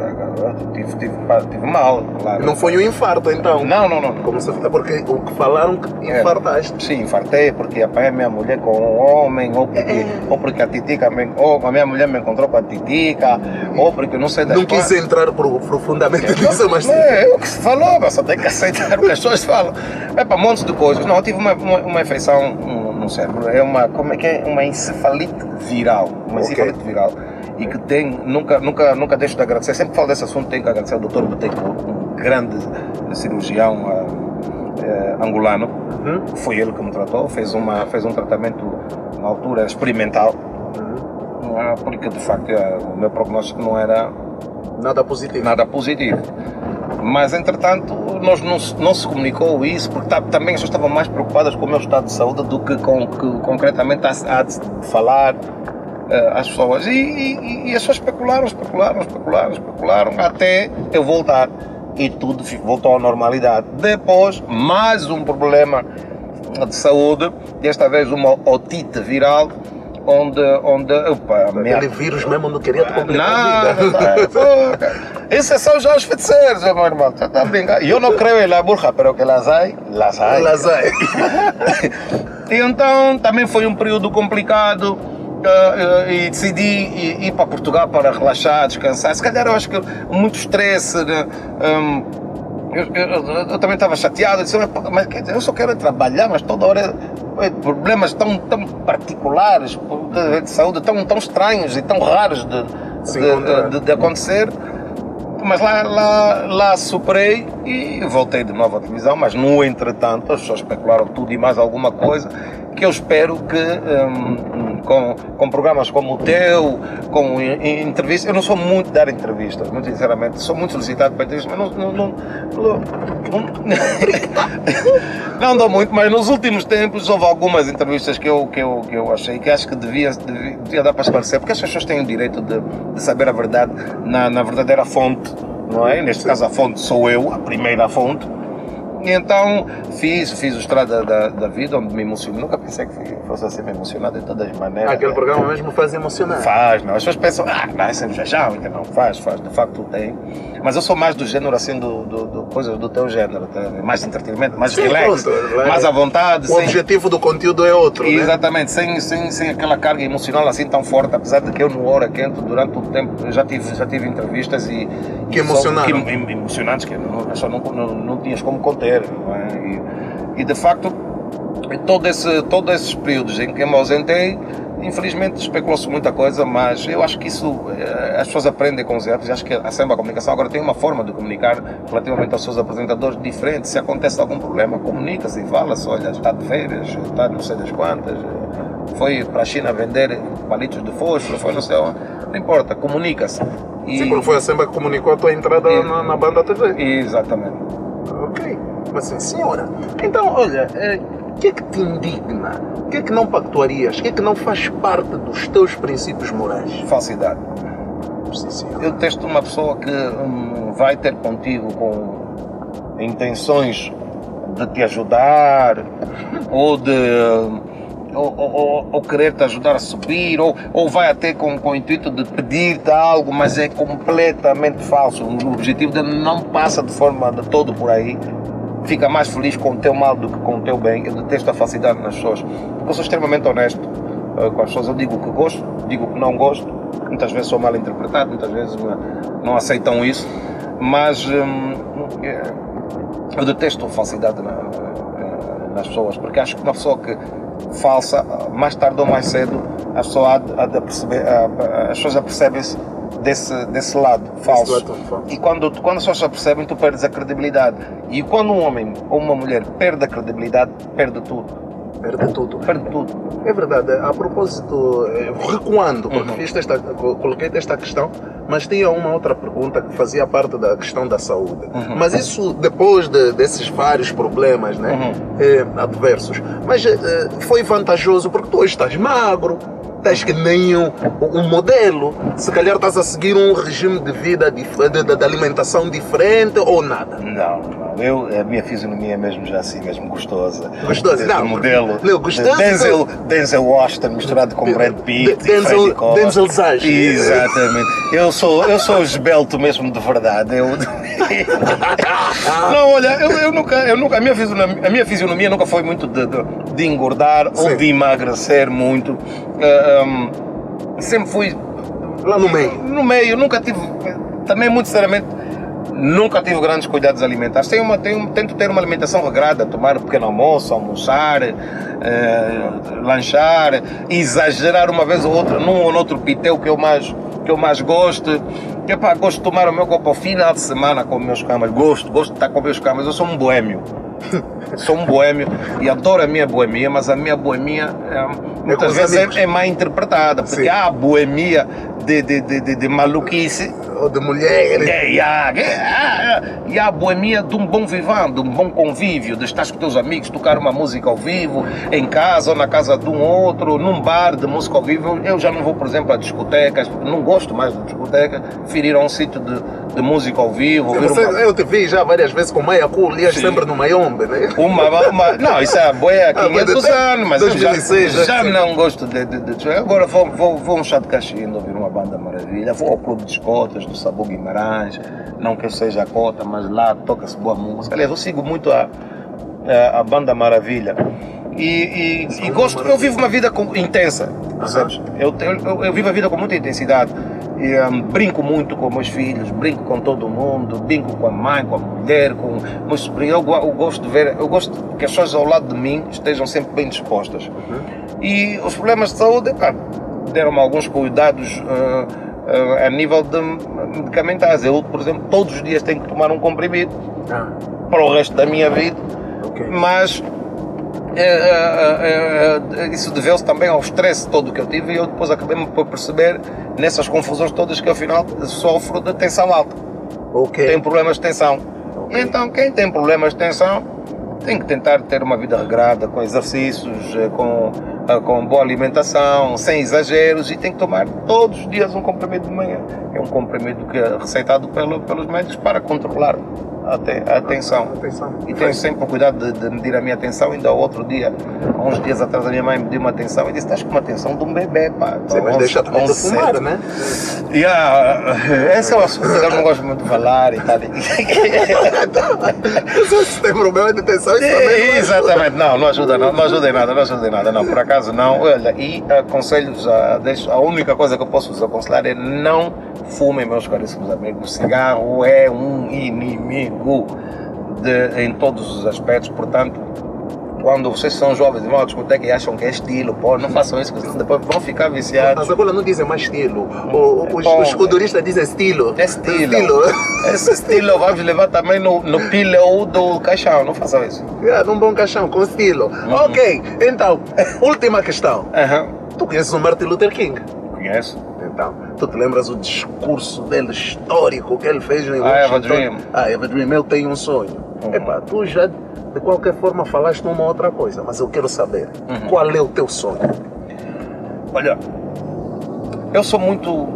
tive mal, claro. Não foi um infarto então? Não. Como se, porque o que falaram que infartaste. Sim, infartei porque apanhei a minha mulher com um homem, ou porque a titica, ou a minha mulher me encontrou com a titica, ou porque não sei das Não quis entrar profundamente nisso, mas... É o que se falou, mas só tem que aceitar o que as pessoas falam. É para montes de coisas. Não, eu tive uma infecção no cérebro, uma encefalite viral, encefalite viral, e que nunca deixo de agradecer, sempre que falo desse assunto tenho que agradecer ao Dr. Betancourt, um grande cirurgião angolano. Foi ele que me tratou, fez um tratamento na altura experimental, porque de facto o meu prognóstico não era nada positivo. Mas entretanto não se comunicou isso, porque também as pessoas estavam mais preocupadas com o meu estado de saúde do que concretamente há de falar às pessoas. E as pessoas especularam até eu voltar, e tudo voltou à normalidade. Depois, mais um problema de saúde, desta vez uma otite viral, onde aquele vírus mesmo não queria te complicar a vida. Esses são já os feiticeiros, meu irmão. Você está brincando? Eu não creio em la burra, pero que las hay. Las hay. E então também foi um período complicado, e decidi ir para Portugal para relaxar, descansar. Se calhar eu acho que muito estresse, né? Eu também estava chateado, disse, mas quer dizer, eu só quero trabalhar, mas toda hora problemas tão particulares de saúde, tão estranhos e tão raros de acontecer. Mas lá superei e voltei de novo à televisão, mas no entretanto as pessoas especularam tudo e mais alguma coisa, que eu espero que com programas como o teu, com entrevistas, eu não sou muito de dar entrevistas, muito sinceramente, sou muito solicitado para entrevistas, mas não dou muito, mas nos últimos tempos houve algumas entrevistas que eu achei que acho que devia dar para esclarecer, porque as pessoas têm o direito de saber a verdade na verdadeira fonte, não é? Neste caso a fonte sou eu, a primeira fonte. E então fiz o Estrada da Vida, onde me emocionei. Nunca pensei que fosse assim me emocionado de todas as maneiras. Aquele programa mesmo faz emocionar. Faz, não. As pessoas pensam, não, é sempre já, ainda não. Faz, de facto tem. Mas eu sou mais do género assim, coisas do teu género. Mais entretenimento, mais relax, mais à vontade. O objetivo do conteúdo é outro, exatamente, né? sem aquela carga emocional assim tão forte, apesar de que eu no Hora Quente, durante o tempo, já tive entrevistas que emocionaram. Emocionantes, que não tinhas como conter. Não é? E de facto, todos esses períodos em que eu me ausentei, infelizmente especulou-se muita coisa, mas eu acho que isso as pessoas aprendem com os erros. Acho que a Semba Comunicação agora tem uma forma de comunicar relativamente aos seus apresentadores diferente. Se acontece algum problema, comunica-se e fala-se, olha, está de férias, está não sei das quantas, foi para a China vender palitos de fósforo, foi não sei onde, não importa, comunica-se. Sim, porque foi a Semba que comunicou a tua entrada na banda TV. Exatamente. Ok, mas sim, senhora. Então, olha, o que é que te indigna? O que é que não pactuarias? O que é que não faz parte dos teus princípios morais? Falsidade. Sim, senhora. Eu detesto uma pessoa que vai ter contigo com intenções de te ajudar ou ou querer te ajudar a subir, ou vai até com o intuito de pedir-te algo, mas é completamente falso. O objetivo dele não passa de forma de todo por aí. Fica mais feliz com o teu mal do que com o teu bem. Eu detesto a falsidade nas pessoas, porque eu sou extremamente honesto com as pessoas. Eu digo o que gosto, digo o que não gosto. Muitas vezes sou mal interpretado, muitas vezes não aceitam isso, mas eu detesto a falsidade nas pessoas, porque acho que uma pessoa que falsa, mais tarde ou mais cedo, as pessoas apercebem-se desse lado falso. E quando as pessoas apercebem, tu perdes a credibilidade. E quando um homem ou uma mulher perde a credibilidade, perde tudo. Perde tudo. Perde tudo. É verdade. A propósito, recuando, porque coloquei esta questão, mas tinha uma outra pergunta que fazia parte da questão da saúde. Mas isso depois desses vários problemas, né, adversos. Mas foi vantajoso porque tu hoje estás magro, estás que nem um modelo, se calhar estás a seguir um regime de vida, de alimentação diferente ou nada? Não. A minha fisionomia é mesmo já assim, mesmo gostosa. Gostosa? Não, modelo. Não, gostosa. Denzel Washington misturado com Brad Pitt. Denzel Zage. Exatamente. Eu sou esbelto mesmo de verdade. Não, olha, eu nunca, a minha fisionomia nunca foi muito de engordar ou de emagrecer muito. Sempre fui lá no meio. No meio, nunca tive, também muito sinceramente, nunca tive grandes cuidados alimentares. Tento ter uma alimentação regrada, tomar um pequeno almoço, almoçar, lanchar, exagerar uma vez ou outra num ou noutro pitel que eu mais gosto. Gosto de tomar o meu copo ao final de semana com meus camas. Gosto de estar com meus camas. Eu sou um boêmio. Sou um boêmio e adoro a minha boemia, mas a minha boemia muitas vezes é mal interpretada, porque há a boemia de maluquice ou de mulheres. E há a boemia de um bom vivant, de um bom convívio, de estar com teus amigos, tocar uma música ao vivo, em casa ou na casa de um outro, num bar de música ao vivo. Eu já não vou, por exemplo, a discotecas, não gosto mais de discoteca, prefiro ir a um sítio de música ao vivo. Eu te vi já várias vezes com Maia Cool, ias sempre no Mayombe, né? Não, isso é boé há 500 anos, mas 2006, já não gosto de agora vou um chá de caixinha ouvir uma banda maravilha, vou ao Clube de Escotas do Sabor Guimarães, não que eu seja a cota, mas lá toca-se boa música. Aliás, eu sigo muito a banda Maravilha E gosto, eu vivo uma vida intensa, percebes? Eu vivo a vida com muita intensidade. E, brinco muito com meus filhos, brinco com todo mundo, brinco com a mãe, com a mulher, com meus sobrinhos. Eu gosto de ver, eu gosto que as pessoas ao lado de mim estejam sempre bem dispostas. E os problemas de saúde, deram-me alguns cuidados a nível de medicamentais. Eu, por exemplo, todos os dias tenho que tomar um comprimido para o resto da minha vida, mas isso deveu-se também ao stress todo que eu tive, e eu depois acabei por perceber nessas confusões todas que afinal sofro de tensão alta. Tenho problemas de tensão. Então quem tem problemas de tensão tem que tentar ter uma vida regrada, com exercícios, com boa alimentação, sem exageros, e tem que tomar todos os dias um comprimido de manhã. É um comprimido que é receitado pelos médicos para controlar a tensão. E tenho sempre o cuidado de medir a minha tensão. Ainda outro dia, há uns dias atrás, a minha mãe mediu uma tensão e disse: estás com uma tensão de um bebê, pá. Mas deixa também de fumar, né? Esse é o assunto que eu não gosto muito de falar e tal. Se tem problema de tensão, isso também exatamente, não ajuda em nada, não, por acaso não. Olha, e aconselho-vos a única coisa que eu posso vos aconselhar é: não fumem, meus caríssimos amigos. O cigarro é um inimigo em todos os aspectos. Portanto, quando vocês são jovens e vão à discoteca e acham que é estilo, pô, não façam isso, porque depois vão ficar viciados. Mas agora não dizem mais estilo. Os futuristas dizem estilo. É estilo. Esse estilo vamos levar também no pillow do caixão, não façam isso. Num bom caixão, com estilo. Ok, então, última questão. Tu conheces o Martin Luther King? Conheço. Então, tu te lembras o discurso dele histórico que ele fez em Washington? I have a dream. I have a dream, eu tenho um sonho. Epá, tu já de qualquer forma falaste uma outra coisa, mas eu quero saber, qual é o teu sonho? Olha, eu sou muito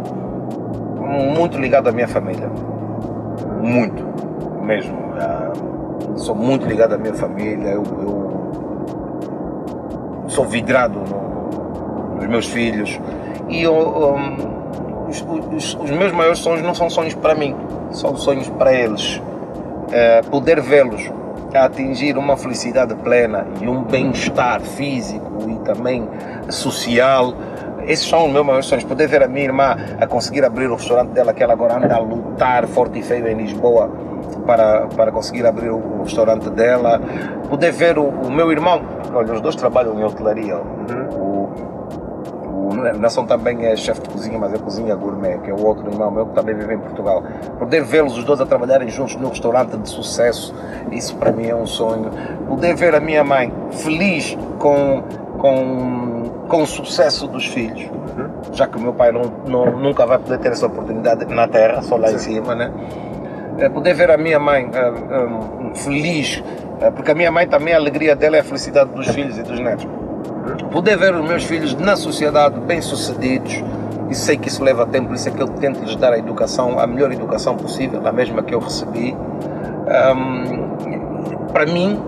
ligado à minha família. Muito, mesmo. Sou muito ligado à minha família. Eu sou vidrado nos meus filhos. E os meus maiores sonhos não são sonhos para mim, são sonhos para eles. Poder vê-los a atingir uma felicidade plena e um bem-estar físico e também social. Esses são os meus maiores sonhos. Poder ver a minha irmã a conseguir abrir o restaurante dela, que ela agora anda a lutar forte e feio em Lisboa para conseguir abrir o restaurante dela. Poder ver o meu irmão, olha, os dois trabalham em hotelaria. O Nelson também é chefe de cozinha, mas é cozinha gourmet, que é o outro irmão meu que também vive em Portugal. Poder vê-los os dois a trabalharem juntos num restaurante de sucesso, isso para mim é um sonho. Poder ver a minha mãe feliz com o sucesso dos filhos, já que o meu pai nunca vai poder ter essa oportunidade na terra, só lá em cima, né? Poder ver a minha mãe feliz, porque a minha mãe também, a alegria dela é a felicidade dos filhos e dos netos. Poder ver os meus filhos na sociedade bem-sucedidos, e sei que isso leva tempo, por isso é que eu tento lhes dar a melhor educação possível, a mesma que eu recebi. Para mim,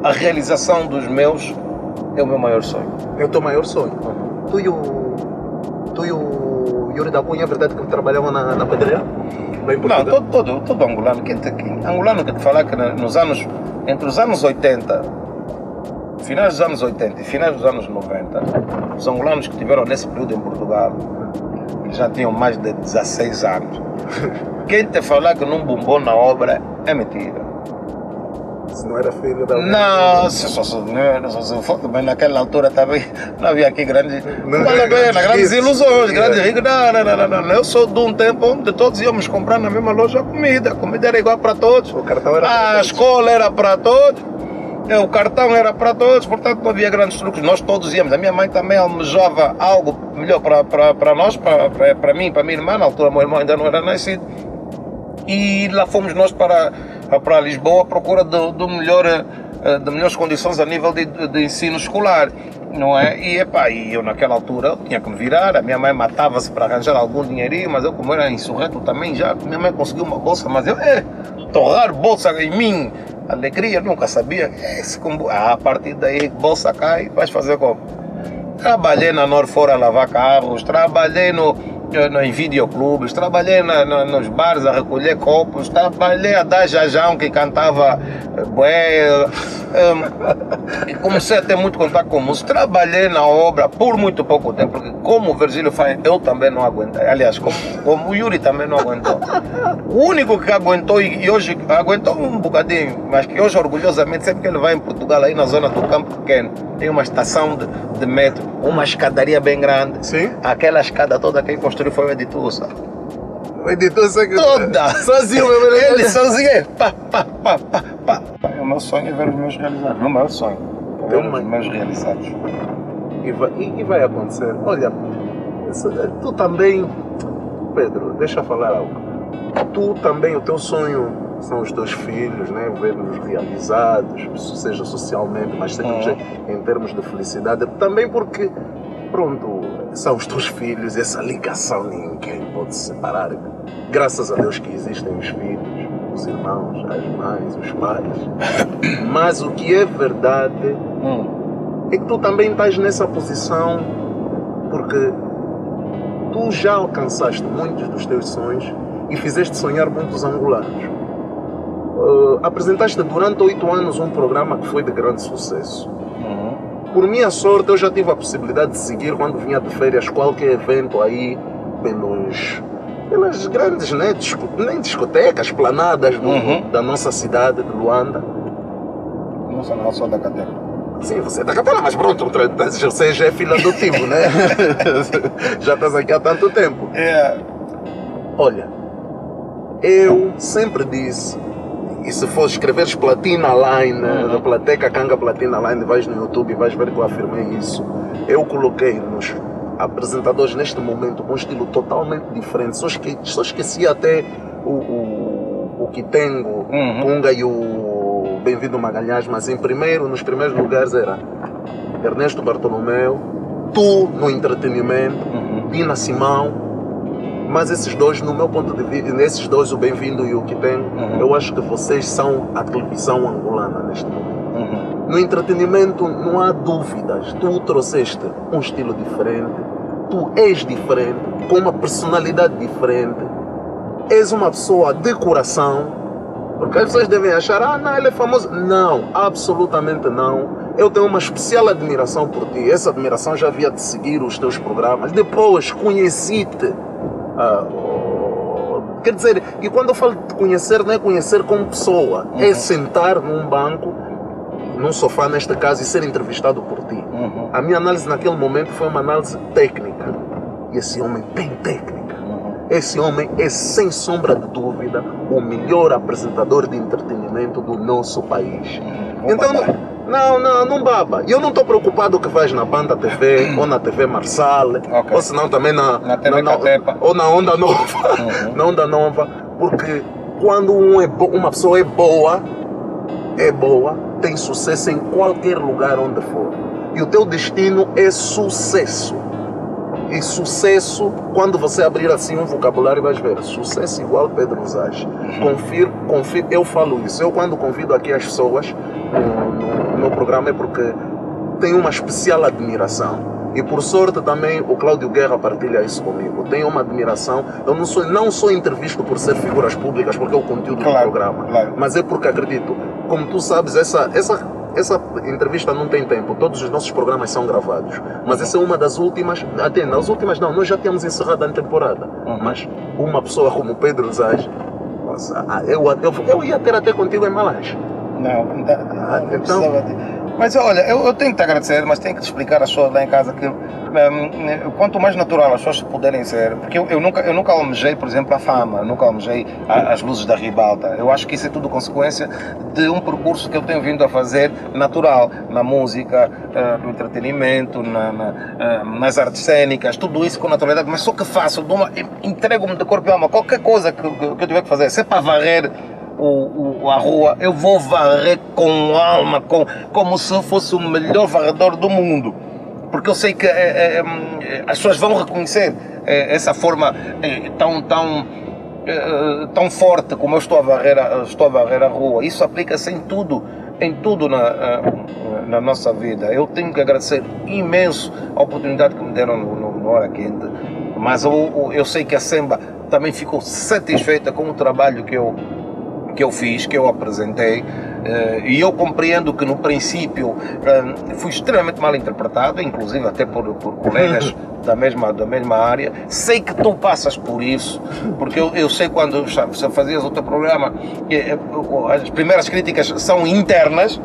a realização dos meus é o meu maior sonho. É o teu maior sonho? Tu e o Yuri da Cunha, é verdade que trabalhavam na pedreira? Não, todo angolano, angolano que te falar que entre os anos 80, finais dos anos 80 e finais dos anos 90, os angolanos que tiveram nesse período em Portugal, que já tinham mais de 16 anos, quem te falar que não bombou na obra é mentira. Se não era filho da... Não, se fosse bem naquela altura também, não havia aqui grandes ilusões, grandes ricos. Não. Eu sou de um tempo onde todos íamos comprar na mesma loja a comida era igual para todos. O cartão era a escola era para todos. O cartão era para todos, portanto não havia grandes truques, nós todos íamos. A minha mãe também almejava algo melhor para nós, para mim e para a minha irmã. Na altura o meu irmão ainda não era nascido, e lá fomos nós para Lisboa à procura de melhores condições a nível de ensino escolar, não é? E eu naquela altura tinha que me virar. A minha mãe matava-se para arranjar algum dinheirinho, mas eu, como era insurreto também, já minha mãe conseguiu uma bolsa, mas eu torrar bolsa em mim, alegria, nunca sabia. A partir daí, bolsa cai, vais fazer como? Trabalhei na Norfora a lavar carros, trabalhei em videoclubes, trabalhei nos bares a recolher copos, trabalhei a dar jajão que cantava bué, e comecei a ter muito contato com música, trabalhei na obra por muito pouco tempo, porque como o Virgílio faz, eu também não aguentei, aliás, como o Yuri também não aguentou. O único que aguentou e hoje aguentou um bocadinho, mas que hoje orgulhosamente, sempre que ele vai em Portugal, aí na zona do Campo Pequeno, tem uma estação de metro, uma escadaria bem grande. Sim. Aquela escada toda quem construiu foi o Editusa. O editor que Toda! sozinho, meu Ele sozinho, pá. O meu sonho é ver os meus realizados. O meu sonho é ver os meus realizados. E vai acontecer. Olha, tu também, Pedro, deixa eu falar algo. Tu também, o teu sonho são os teus filhos, né? Ver-nos realizados, seja socialmente, mas seja em termos de felicidade. Também porque, pronto, são os teus filhos, essa ligação ninguém pode separar. Graças a Deus que existem os filhos, os irmãos, as mães, os pais. Mas o que é verdade é que tu também estás nessa posição porque tu já alcançaste muitos dos teus sonhos e fizeste sonhar muitos angolanos. Apresentaste durante 8 anos um programa que foi de grande sucesso. Por minha sorte, eu já tive a possibilidade de seguir quando vinha de férias qualquer evento aí pelas grandes, né, nem discotecas, planadas da nossa cidade de Luanda. Nossa, não sou da Catena. Sim, você é da Catena, mas pronto, você já é filho adotivo, né? Já estás aqui há tanto tempo. Olha, eu sempre disse, e se for escreveres Platina Line, da Plateca Canga Platina Line, vais no YouTube e vais ver que eu afirmei isso. Eu coloquei nos apresentadores neste momento com um estilo totalmente diferente. Só esqueci até o Kitengo, Kunga e o Bem-vindo Magalhães, mas nos primeiros lugares era Ernesto Bartolomeu, tu no entretenimento, Dina Simão. Mas esses dois, no meu ponto de vista, nesses dois, o Bem-vindo e o Kitengo, eu acho que vocês são a televisão angolana neste momento. No entretenimento não há dúvidas, tu trouxeste um estilo diferente, tu és diferente, com uma personalidade diferente, és uma pessoa de coração, porque as pessoas devem achar, não, ele é famoso. Não, absolutamente não. Eu tenho uma especial admiração por ti, essa admiração já havia de seguir os teus programas, depois conheci-te. Quer dizer, e quando eu falo de conhecer, não é conhecer como pessoa, é sentar num banco, num sofá neste caso, e ser entrevistado por ti. A minha análise naquele momento foi uma análise técnica. E esse homem tem técnica. Esse homem é, sem sombra de dúvida, o melhor apresentador de entretenimento do nosso país. Então, não baba. Eu não estou preocupado que vais na Banda TV ou na TV Marçal, ou senão também na TV Catepa, ou na Onda Nova. Na Onda Nova, porque quando uma pessoa é boa, tem sucesso em qualquer lugar onde for. E o teu destino é sucesso. E sucesso, quando você abrir assim um vocabulário, vais ver, sucesso igual Pedro Zage. Confiro, eu falo isso. Eu quando convido aqui as pessoas no meu programa é porque tenho uma especial admiração. E por sorte também o Cláudio Guerra partilha isso comigo. Tenho uma admiração. Eu não sou entrevisto por ser figuras públicas, porque é o conteúdo do programa. Mas é porque acredito. Como tu sabes, essa entrevista não tem tempo, todos os nossos programas são gravados, mas essa é uma das últimas, até nas últimas não, nós já tínhamos encerrado a temporada, mas uma pessoa como Pedro Zage, eu ia ter até contigo em Malange. Então... Mas olha, eu tenho que te agradecer, mas tenho que te explicar às pessoas lá em casa que quanto mais natural as pessoas puderem ser, porque eu nunca almejei, por exemplo, a fama, nunca almejei as luzes da ribalta. Eu acho que isso é tudo consequência de um percurso que eu tenho vindo a fazer natural, na música, no entretenimento, nas artes cênicas, tudo isso com naturalidade, mas só que faço, entrego-me de corpo e alma, qualquer coisa que eu tiver que fazer, se é para varrer a rua, eu vou varrer com alma, como se eu fosse o melhor varredor do mundo, porque eu sei que as pessoas vão reconhecer essa forma tão forte como eu estou a varrer a rua. Isso aplica-se em tudo na nossa vida. Eu tenho que agradecer imenso a oportunidade que me deram no Hora Quente, Mas eu sei que a Semba também ficou satisfeita com o trabalho que eu fiz, que eu apresentei, e eu compreendo que no princípio fui extremamente mal interpretado, inclusive até por colegas da mesma área. Sei que tu passas por isso, porque eu sei quando você fazias o teu programa, as primeiras críticas são internas,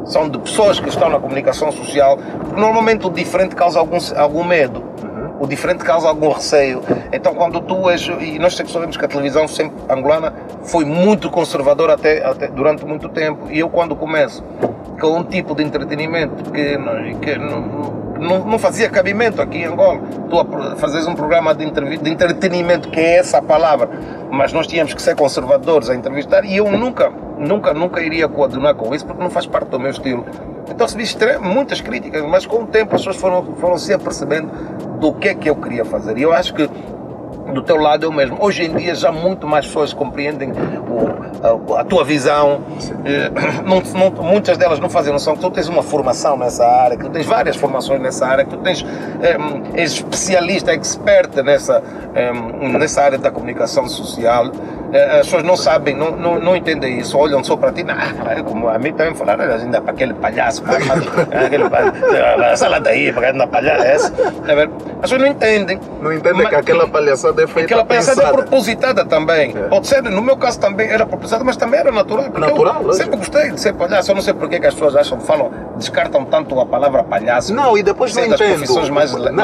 são de pessoas que estão na comunicação social, porque normalmente o diferente causa algum medo. O diferente causa algum receio. Então, quando tu és... E nós sempre sabemos que a televisão sempre angolana foi muito conservadora até durante muito tempo. E eu, quando começo com um tipo de entretenimento que não fazia cabimento aqui em Angola, tu fazes um programa de entretenimento, que é essa a palavra, mas nós tínhamos que ser conservadores a entrevistar, e eu nunca iria coadunar com isso, porque não faz parte do meu estilo. Então recebi muitas críticas, mas com o tempo as pessoas foram se apercebendo do que é que eu queria fazer. E eu acho que do teu lado eu mesmo. Hoje em dia já muito mais pessoas compreendem a tua visão. Muitas delas não fazem noção que tu tens uma formação nessa área, que tu tens várias formações nessa área, que tu és especialista, expert nessa área da comunicação social. As pessoas não sabem, não entendem isso, olham só para ti, como a mim também falaram, ainda para aquele palhaço, sala daí, para aquele palhaço. As pessoas não entendem. Não entendem que aquela palhaçada é feita. Aquela palhaçada é propositada também. Pode ser, no meu caso também era propositada, mas também era natural. Eu sempre gostei de ser palhaço. Eu não sei porque que as pessoas descartam tanto a palavra palhaço. Não, e depois não entendo.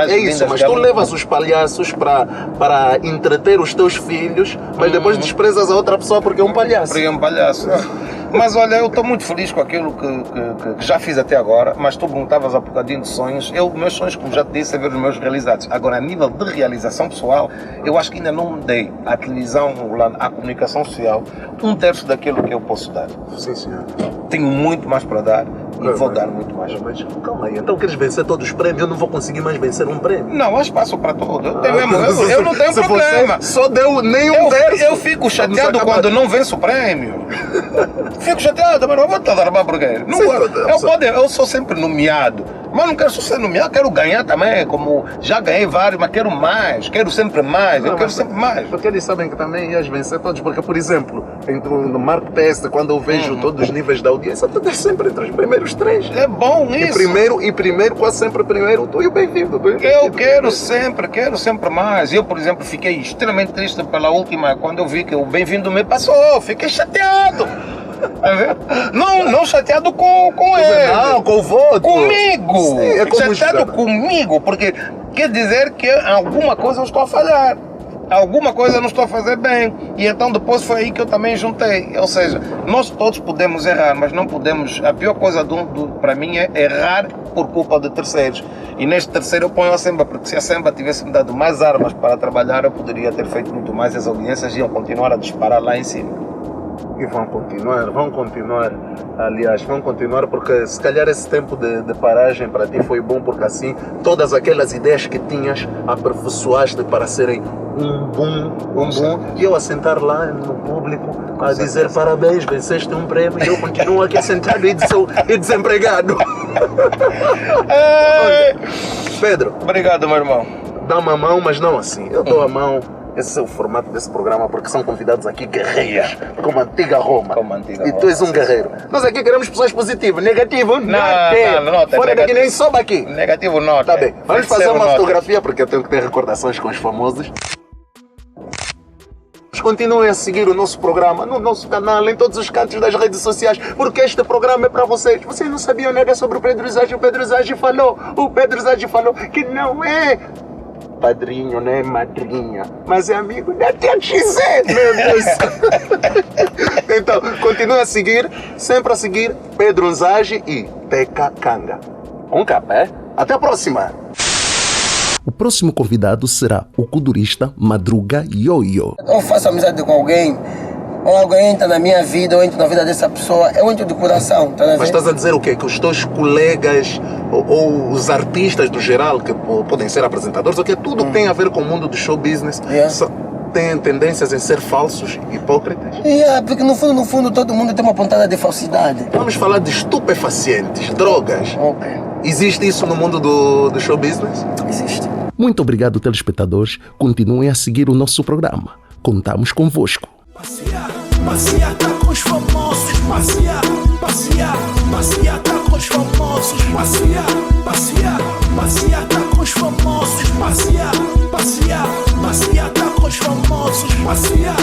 É isso, mas tu levas os palhaços para entreter os teus filhos, mas depois desprezas a outra pessoa porque é um palhaço. Porque é um palhaço. Mas olha, eu estou muito feliz com aquilo que já fiz até agora, mas tu perguntavas há bocadinho de sonhos. Meus sonhos, como já te disse, é ver os meus realizados. Agora, a nível de realização pessoal, eu acho que ainda não me dei à televisão, à comunicação social, 1/3 daquilo que eu posso dar. Sim, senhor. Tenho muito mais para dar e vou dar muito mais. Mas calma aí, então queres vencer todos os prémios? Eu não vou conseguir mais vencer um prêmio. Não, há espaço para tudo. Eu não tenho problema. Só deu nem um terço. Eu fico chateado quando não venço o prêmio. Fico chateado, mas não vou te dar porque eu sou sempre nomeado, mas não quero só ser nomeado, quero ganhar também, como já ganhei vários, mas quero mais, quero sempre mais, quero sempre mais. Porque eles sabem que também ias vencer todos, porque, por exemplo, no Marco Teste, quando eu vejo todos os níveis da audiência, tu estás sempre entre os primeiros 3. É bom isso. E primeiro, quase sempre primeiro, tu e o Bem-vindo. Eu quero sempre mais. Eu, por exemplo, fiquei extremamente triste pela última, quando eu vi que o Bem-vindo me passou, fiquei chateado. Não chateado com ele. Não, com o voto. Comigo. Sim, chateado comigo, porque quer dizer que alguma coisa eu estou a falhar. Alguma coisa eu não estou a fazer bem. E então depois foi aí que eu também juntei. Ou seja, nós todos podemos errar, mas não podemos... A pior coisa para mim é errar por culpa de terceiros. E neste terceiro eu ponho a Semba, porque se a Semba tivesse me dado mais armas para trabalhar, eu poderia ter feito muito mais, as audiências iam continuar a disparar lá em cima. E vão continuar, aliás, porque se calhar esse tempo de paragem para ti foi bom, porque assim todas aquelas ideias que tinhas aperfeiçoaste para serem um boom, e eu a sentar lá no público a dizer parabéns, venceste um prêmio, e eu continuo aqui sentado e desempregado. Pedro, obrigado, meu irmão. Dá-me a mão, mas não assim, eu dou a mão. Esse é o formato desse programa, porque são convidados aqui guerreiros, como a antiga Roma. E tu és um guerreiro. Nós aqui queremos pessoas positivas. Negativo, não. Fora daqui, nem sobe aqui. Negativo, não. Tá bem. Vamos fazer uma fotografia, porque eu tenho que ter recordações com os famosos. Continuem a seguir o nosso programa no nosso canal, em todos os cantos das redes sociais, porque este programa é para vocês. Vocês não sabiam nada sobre o Pedro Zage. O Pedro Zage falou que não é padrinho, não é madrinha, mas é amigo da tia XZ, meu Deus. Então, continue a seguir, sempre a seguir Pedro Zage e Teca Kanga. Com café. Até a próxima. O próximo convidado será o culturista Madruga Yoyo. Eu faço amizade com alguém, ou alguém entra na minha vida, ou entra na vida dessa pessoa, eu entro de coração. Tá? Mas estás a dizer o quê? Que os teus colegas ou os artistas do geral, que podem ser apresentadores, ou que tudo que tem a ver com o mundo do show business, têm tendências em ser falsos, hipócritas? Porque no fundo todo mundo tem uma pontada de falsidade. Vamos falar de estupefacientes, drogas. Ok. Existe isso no mundo do show business? Existe. Muito obrigado, telespectadores. Continuem a seguir o nosso programa. Contamos convosco. Passear tá com os famosos. Passear tá com os famosos. Passear tá com os famosos. Passear tá com os famosos. Passear